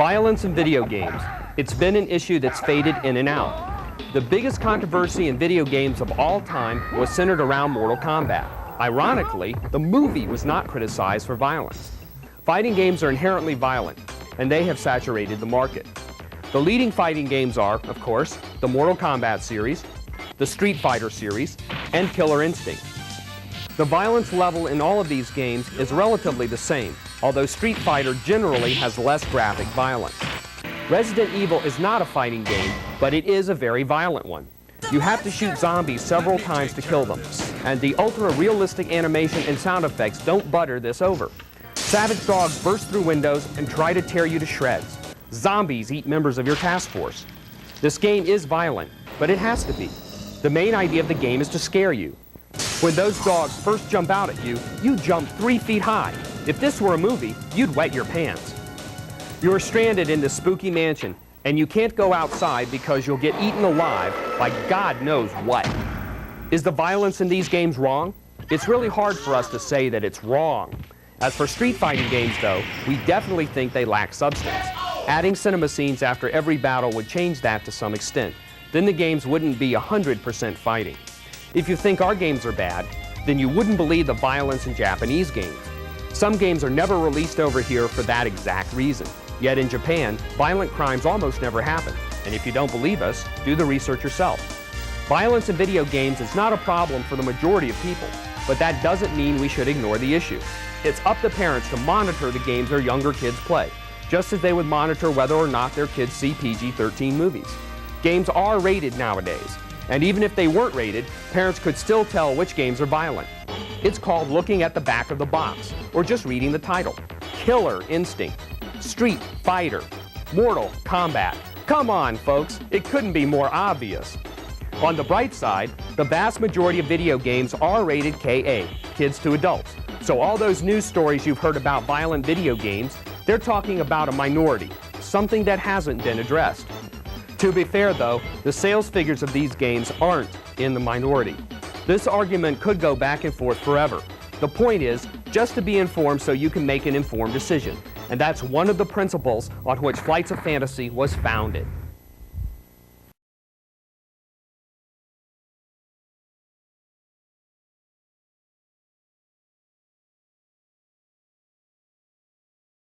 Violence in video games. It's been an issue that's faded in and out. The biggest controversy in video games of all time was centered around Mortal Kombat. Ironically, the movie was not criticized for violence. Fighting games are inherently violent, and they have saturated the market. The leading fighting games are, of course, the Mortal Kombat series, the Street Fighter series, and Killer Instinct. The violence level in all of these games is relatively the same, although Street Fighter generally has less graphic violence. Resident Evil is not a fighting game, but it is a very violent one. You have to shoot zombies several times to kill them, and the ultra-realistic animation and sound effects don't butter this over. Savage dogs burst through windows and try to tear you to shreds. Zombies eat members of your task force. This game is violent, but it has to be. The main idea of the game is to scare you. When those dogs first jump out at you, you jump 3 feet high. If this were a movie, you'd wet your pants. You're stranded in this spooky mansion, and you can't go outside because you'll get eaten alive by God knows what. Is the violence in these games wrong? It's really hard for us to say that it's wrong. As for street fighting games, though, we definitely think they lack substance. Adding cinema scenes after every battle would change that to some extent. Then the games wouldn't be 100% fighting. If you think our games are bad, then you wouldn't believe the violence in Japanese games. Some games are never released over here for that exact reason. Yet in Japan, violent crimes almost never happen. And if you don't believe us, do the research yourself. Violence in video games is not a problem for the majority of people, but that doesn't mean we should ignore the issue. It's up to parents to monitor the games their younger kids play, just as they would monitor whether or not their kids see PG-13 movies. Games are rated nowadays, and even if they weren't rated, parents could still tell which games are violent. It's called looking at the back of the box, or just reading the title. Killer Instinct, Street Fighter, Mortal Kombat. Come on, folks, it couldn't be more obvious. On the bright side, the vast majority of video games are rated KA, kids to adults. So all those news stories you've heard about violent video games, they're talking about a minority, something that hasn't been addressed. To be fair, though, the sales figures of these games aren't in the minority. This argument could go back and forth forever. The point is just to be informed so you can make an informed decision. And that's one of the principles on which Flights of Fantasy was founded.